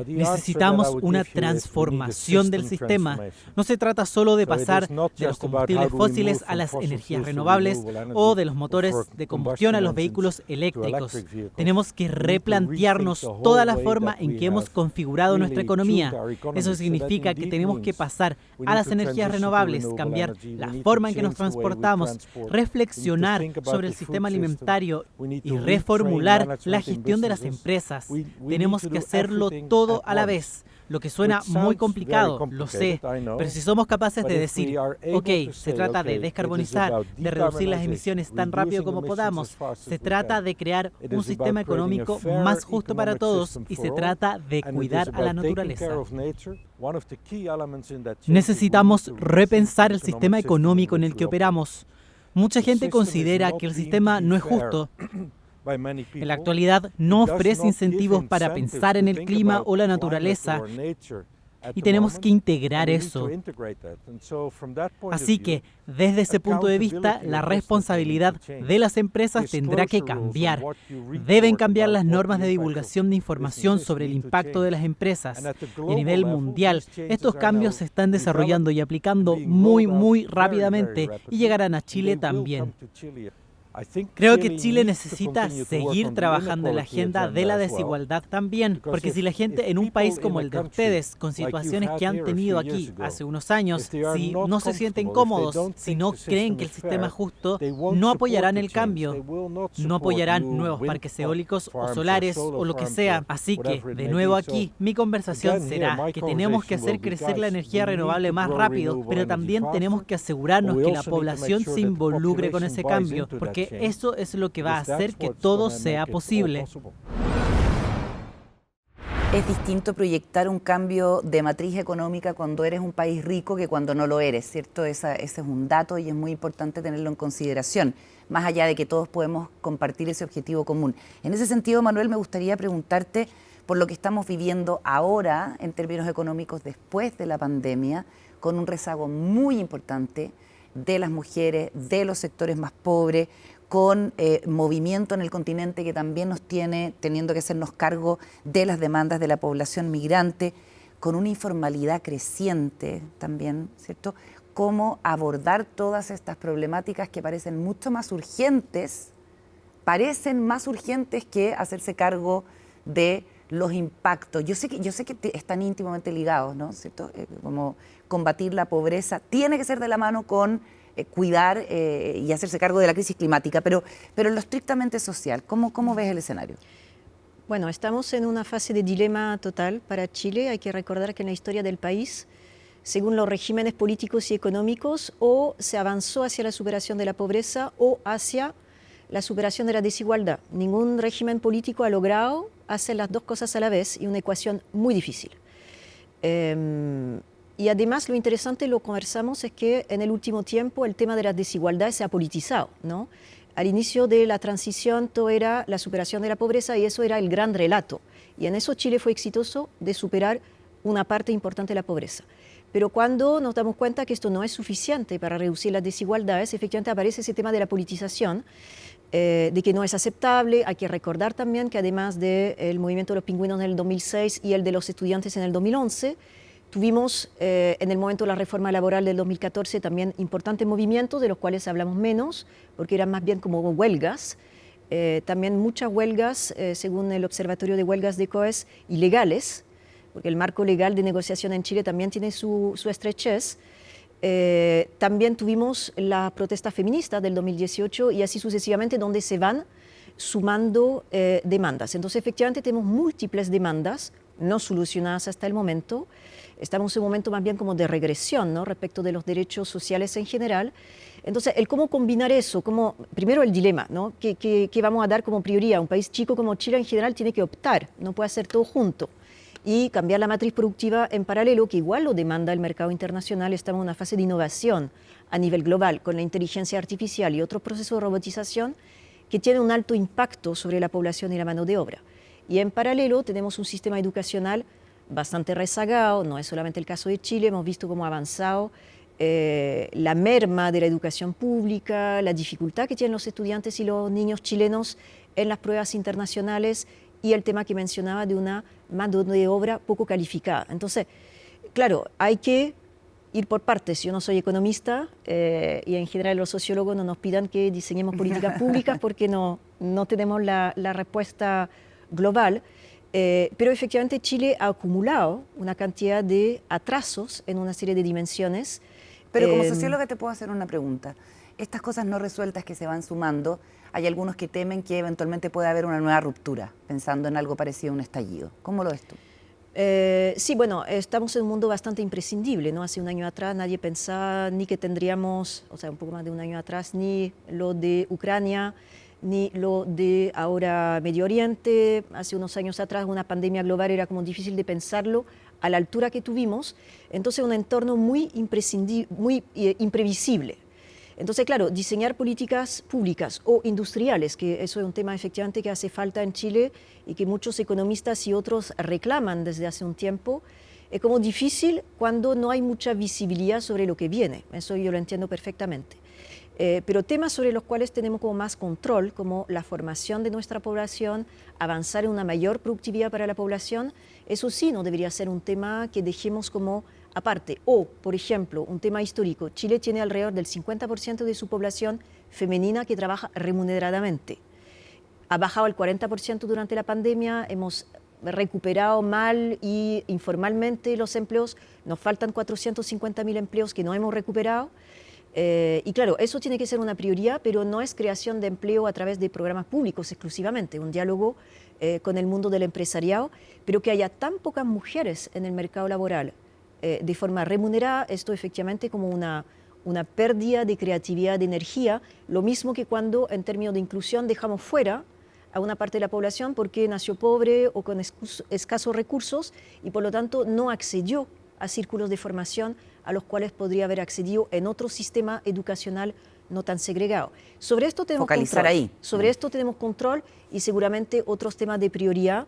Speaker 6: Necesitamos una transformación del sistema. No se trata solo de pasar de los combustibles fósiles a las energías renovables o de los motores de combustión a los vehículos eléctricos. Tenemos que replantearnos toda la forma en que hemos configurado nuestra economía. Eso significa que tenemos que pasar a las energías renovables, cambiar la forma en que nos transportamos, reflexionar sobre el sistema alimentario y reformular la gestión de las empresas. Tenemos que hacerlo todo a la vez, lo que suena muy complicado, lo sé, pero si somos capaces de decir, ok, se trata de descarbonizar, de reducir las emisiones tan rápido como podamos, se trata de crear un sistema económico más justo para todos y se trata de cuidar a la naturaleza. Necesitamos repensar el sistema económico en el que operamos. Mucha gente considera que el sistema no es justo. En la actualidad no ofrece incentivos para pensar en el clima o la naturaleza y tenemos que integrar eso. Así que, desde ese punto de vista, la responsabilidad de las empresas tendrá que cambiar. Deben cambiar las normas de divulgación de información sobre el impacto de las empresas. Y a nivel mundial, estos cambios se están desarrollando y aplicando muy rápidamente y llegarán a Chile también. Creo que Chile necesita seguir trabajando en la agenda de la desigualdad también, porque si la gente en un país como el de ustedes, con situaciones que han tenido aquí hace unos años, si no se sienten cómodos, si no creen que el sistema es justo, no apoyarán el cambio, no apoyarán nuevos parques eólicos o solares o lo que sea. Así que, de nuevo aquí, mi conversación será que tenemos que hacer crecer la energía renovable más rápido, pero también tenemos que asegurarnos que la población se involucre con ese cambio, porque eso es lo que va a hacer que todo sea posible.
Speaker 1: Es distinto proyectar un cambio de matriz económica cuando eres un país rico que cuando no lo eres, ¿cierto? Ese es un dato y es muy importante tenerlo en consideración, más allá de que todos podemos compartir ese objetivo común. En ese sentido, Manuel, me gustaría preguntarte por lo que estamos viviendo ahora en términos económicos después de la pandemia, con un rezago muy importante de las mujeres, de los sectores más pobres, con movimiento en el continente que también nos tiene teniendo que hacernos cargo de las demandas de la población migrante, con una informalidad creciente también, ¿cierto? Cómo abordar todas estas problemáticas que parecen mucho más urgentes, parecen más urgentes que hacerse cargo de los impactos. Yo sé que están íntimamente ligados, ¿no? ¿Cierto? Como combatir la pobreza tiene que ser de la mano con cuidar y hacerse cargo de la crisis climática, pero en lo estrictamente social, ¿cómo ves el escenario?
Speaker 2: Bueno, estamos en una fase de dilema total para Chile. Hay que recordar que en la historia del país, según los regímenes políticos y económicos, o se avanzó hacia la superación de la pobreza o hacia la superación de la desigualdad. Ningún régimen político ha logrado hacer las dos cosas a la vez y una ecuación muy difícil. Y además lo interesante, lo conversamos, es que en el último tiempo el tema de las desigualdades se ha politizado, ¿no? Al inicio de la transición todo era la superación de la pobreza y eso era el gran relato. Y en eso Chile fue exitoso de superar una parte importante de la pobreza. Pero cuando nos damos cuenta que esto no es suficiente para reducir las desigualdades, efectivamente aparece ese tema de la politización, de que no es aceptable. Hay que recordar también que además del movimiento de los pingüinos en el 2006 y el de los estudiantes en el 2011, tuvimos en el momento de la reforma laboral del 2014 también importantes movimientos de los cuales hablamos menos, porque eran más bien como huelgas, también muchas huelgas, según el Observatorio de Huelgas de COES, ilegales, porque el marco legal de negociación en Chile también tiene su estrechez. También tuvimos la protesta feminista del 2018 y así sucesivamente, donde se van sumando demandas. Entonces, efectivamente, tenemos múltiples demandas no solucionadas hasta el momento. Estamos en un momento más bien como de regresión, ¿no?, respecto de los derechos sociales en general. Entonces, el cómo combinar eso, primero el dilema, ¿no?, ¿Qué vamos a dar como prioridad? Un país chico como Chile en general tiene que optar, no puede hacer todo junto. Y cambiar la matriz productiva en paralelo, que igual lo demanda el mercado internacional. Estamos en una fase de innovación a nivel global con la inteligencia artificial y otros procesos de robotización que tienen un alto impacto sobre la población y la mano de obra. Y en paralelo tenemos un sistema educacional bastante rezagado, no es solamente el caso de Chile, hemos visto cómo ha avanzado la merma de la educación pública, la dificultad que tienen los estudiantes y los niños chilenos en las pruebas internacionales y el tema que mencionaba de una mano de obra poco calificada. Entonces, claro, hay que ir por partes. Yo no soy economista y en general los sociólogos no nos pidan que diseñemos políticas públicas porque no tenemos la respuesta global. Pero efectivamente Chile ha acumulado una cantidad de atrasos en una serie de dimensiones.
Speaker 1: Pero como socióloga te puedo hacer una pregunta. Estas cosas no resueltas que se van sumando, hay algunos que temen que eventualmente pueda haber una nueva ruptura, pensando en algo parecido a un estallido. ¿Cómo lo ves tú?
Speaker 2: Sí, bueno, estamos en un mundo bastante imprescindible, ¿no? Hace un año atrás nadie pensaba ni que tendríamos, o sea, un poco más de un año atrás, ni lo de Ucrania, ni lo de ahora Medio Oriente. Hace unos años atrás una pandemia global era como difícil de pensarlo a la altura que tuvimos. Entonces un entorno muy imprevisible. Entonces, claro, diseñar políticas públicas o industriales, que eso es un tema efectivamente que hace falta en Chile y que muchos economistas y otros reclaman desde hace un tiempo, es como difícil cuando no hay mucha visibilidad sobre lo que viene. Eso yo lo entiendo perfectamente. Pero temas sobre los cuales tenemos como más control, como la formación de nuestra población, avanzar en una mayor productividad para la población, eso sí no debería ser un tema que dejemos como aparte. O, por ejemplo, un tema histórico. Chile tiene alrededor del 50% de su población femenina que trabaja remuneradamente. Ha bajado al 40% durante la pandemia, hemos recuperado mal y informalmente los empleos, nos faltan 450.000 empleos que no hemos recuperado. Y claro, eso tiene que ser una prioridad, pero no es creación de empleo a través de programas públicos exclusivamente, un diálogo con el mundo del empresariado, pero que haya tan pocas mujeres en el mercado laboral de forma remunerada, esto efectivamente como una pérdida de creatividad, de energía, lo mismo que cuando en términos de inclusión dejamos fuera a una parte de la población porque nació pobre o con escasos recursos y por lo tanto no accedió a círculos de formación a los cuales podría haber accedido en otro sistema educacional no tan segregado. Sobre esto tenemos
Speaker 1: Focalizar
Speaker 2: control.
Speaker 1: ahí.
Speaker 2: Sobre esto tenemos control y seguramente otros temas de prioridad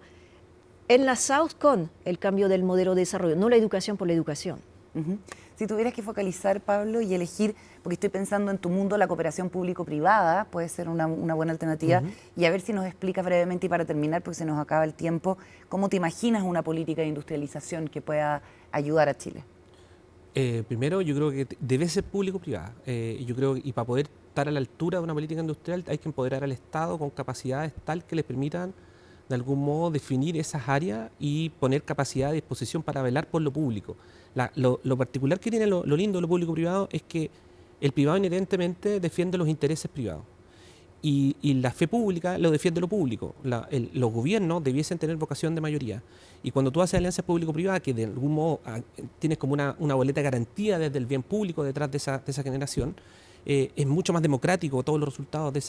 Speaker 2: enlazados con el cambio del modelo de desarrollo, no la educación por la educación.
Speaker 1: Si tuvieras que focalizar, Pablo, y elegir, porque estoy pensando en tu mundo, la cooperación público-privada, puede ser una buena alternativa, y a ver si nos explicas brevemente, y para terminar, porque se nos acaba el tiempo, ¿cómo te imaginas una política de industrialización que pueda ayudar a Chile?
Speaker 3: Primero, yo creo que debe ser público-privada. Yo creo que, y para poder estar a la altura de una política industrial hay que empoderar al Estado con capacidades tal que le permitan de algún modo definir esas áreas y poner capacidad a disposición para velar por lo público. Lo particular que tiene lo lindo de lo público-privado es que el privado inherentemente defiende los intereses privados y la fe pública lo defiende lo público. Los gobiernos debiesen tener vocación de mayoría y cuando tú haces alianzas público-privadas que de algún modo tienes como una boleta de garantía desde el bien público detrás de esa generación, es mucho más democrático todos los resultados de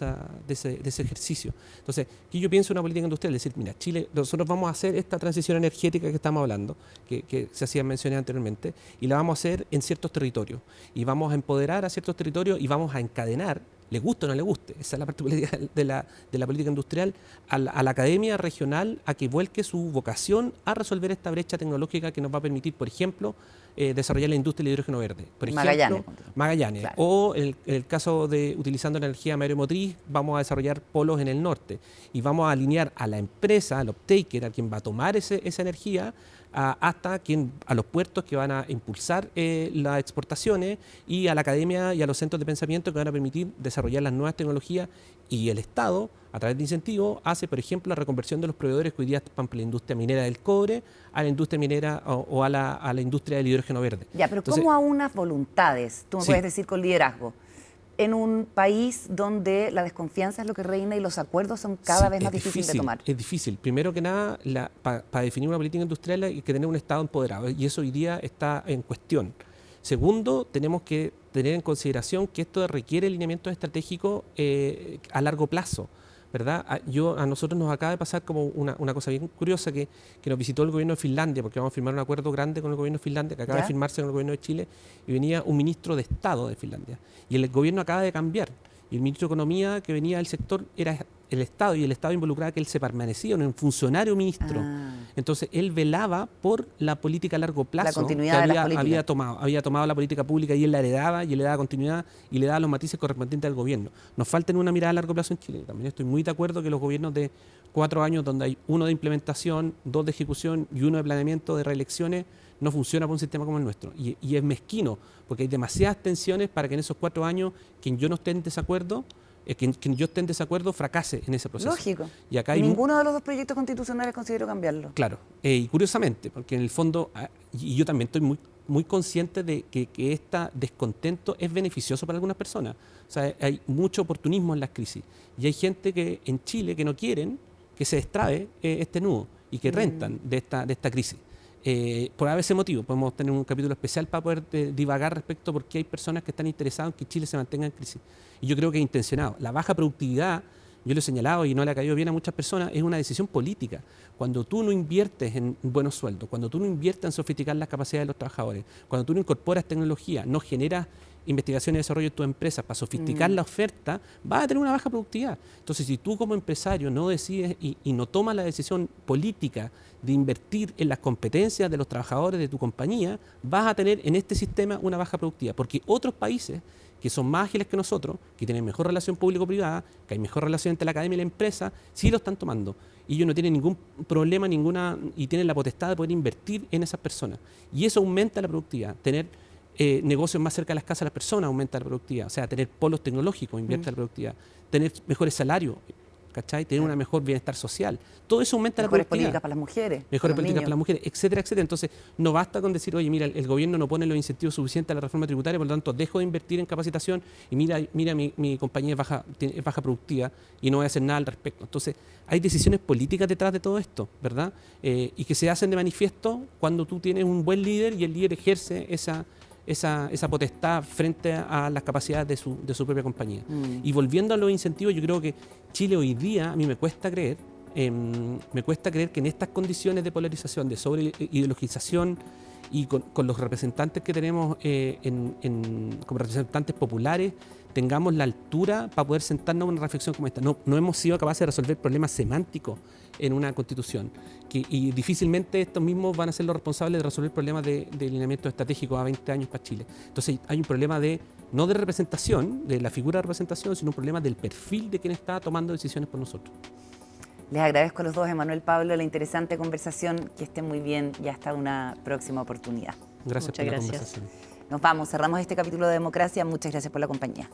Speaker 3: ese ejercicio. Entonces, aquí yo pienso en una política industrial, es decir, mira, Chile, nosotros vamos a hacer esta transición energética que estamos hablando, que se hacía mencionar anteriormente, y la vamos a hacer en ciertos territorios, y vamos a empoderar a ciertos territorios y vamos a encadenar, le guste o no le guste, esa es la particularidad de la política industrial, a la academia regional a que vuelque su vocación a resolver esta brecha tecnológica que nos va a permitir, por ejemplo, desarrollar la industria del hidrógeno verde. Por ejemplo, Magallanes. Claro. O en el caso de utilizando energía mareomotriz, vamos a desarrollar polos en el norte y vamos a alinear a la empresa, al off-taker, a quien va a tomar esa energía, hasta a los puertos que van a impulsar las exportaciones y a la academia y a los centros de pensamiento que van a permitir desarrollar las nuevas tecnologías y el Estado, a través de incentivos, hace, por ejemplo, la reconversión de los proveedores que hoy día están por la industria minera del cobre a la industria minera o a la industria del hidrógeno verde.
Speaker 1: Ya, pero entonces, ¿cómo a unas voluntades? Tú me puedes decir con liderazgo. En un país donde la desconfianza es lo que reina y los acuerdos son cada vez más difíciles de tomar. Es
Speaker 3: difícil. Primero que nada, para definir una política industrial hay que tener un Estado empoderado y eso hoy día está en cuestión. Segundo, tenemos que tener en consideración que esto requiere lineamientos estratégicos a largo plazo, ¿verdad? A nosotros nos acaba de pasar como una cosa bien curiosa que nos visitó el gobierno de Finlandia, porque vamos a firmar un acuerdo grande con el gobierno de Finlandia, que acaba de firmarse con el gobierno de Chile, y venía un ministro de Estado de Finlandia. Y el gobierno acaba de cambiar. Y el ministro de Economía que venía del sector era el Estado, y el Estado involucraba que él se permanecía en un funcionario ministro. Entonces, él velaba por la política a largo plazo,
Speaker 1: la continuidad
Speaker 3: que había tomado la política pública y él la heredaba y le daba continuidad y le daba los matices correspondientes al gobierno. Nos falta una mirada a largo plazo en Chile. También estoy muy de acuerdo que los gobiernos de 4 años, donde hay 1 de implementación, 2 de ejecución y 1 de planeamiento de reelecciones, no funciona para un sistema como el nuestro. Y es mezquino, porque hay demasiadas tensiones para que en esos 4 años quien yo esté en desacuerdo fracase en ese proceso.
Speaker 1: Lógico.
Speaker 3: Y acá
Speaker 1: ninguno de los 2 proyectos constitucionales considero cambiarlo.
Speaker 3: Claro, y curiosamente, porque en el fondo, y yo también estoy muy consciente de que este descontento es beneficioso para algunas personas. O sea, hay mucho oportunismo en las crisis. Y hay gente que en Chile que no quieren que se destrabe este nudo y que rentan de esta crisis. Por ese motivo podemos tener un capítulo especial para poder divagar respecto a por qué hay personas que están interesadas en que Chile se mantenga en crisis. Y yo creo que es intencionado. La baja productividad, yo lo he señalado y no le ha caído bien a muchas personas, es una decisión política. Cuando tú no inviertes en buenos sueldos, cuando tú no inviertes en sofisticar las capacidades de los trabajadores, cuando tú no incorporas tecnología, no generas investigación y desarrollo en tu empresa para sofisticar la oferta, vas a tener una baja productividad. Entonces, si tú como empresario no decides y no tomas la decisión política de invertir en las competencias de los trabajadores de tu compañía, vas a tener en este sistema una baja productividad. Porque otros países que son más ágiles que nosotros, que tienen mejor relación público-privada, que hay mejor relación entre la academia y la empresa, sí lo están tomando. Y ellos no tienen ningún problema, y tienen la potestad de poder invertir en esas personas. Y eso aumenta la productividad. Tener negocios más cerca de las casas de las personas aumenta la productividad. O sea, tener polos tecnológicos invierte la productividad. Tener mejores salarios, ¿cachai? Tener un mejor bienestar social. Todo eso aumenta la productividad.
Speaker 1: Mejores políticas para las mujeres.
Speaker 3: Mejores políticas para las mujeres, etcétera, etcétera. Entonces, no basta con decir, oye, mira, el gobierno no pone los incentivos suficientes a la reforma tributaria, por lo tanto, dejo de invertir en capacitación y mira mi compañía es baja productiva y no voy a hacer nada al respecto. Entonces, hay decisiones políticas detrás de todo esto, ¿verdad? Y que se hacen de manifiesto cuando tú tienes un buen líder y el líder ejerce esa potestad frente a las capacidades de su propia compañía. Y volviendo a los incentivos, yo creo que Chile hoy día, a mí me cuesta creer que en estas condiciones de polarización, de sobreideologización y con los representantes que tenemos como representantes populares, tengamos la altura para poder sentarnos en una reflexión como esta. No hemos sido capaces de resolver problemas semánticos en una constitución y difícilmente estos mismos van a ser los responsables de resolver problemas de lineamiento estratégico a 20 años para Chile. Entonces hay un problema no de representación, de la figura de representación, sino un problema del perfil de quien está tomando decisiones por nosotros.
Speaker 1: Les agradezco a los dos, Emanuel, Pablo, la interesante conversación. Que estén muy bien y hasta una próxima oportunidad.
Speaker 3: Gracias por la conversación.
Speaker 1: Nos vamos, cerramos este capítulo de Democracia. Muchas gracias por la compañía.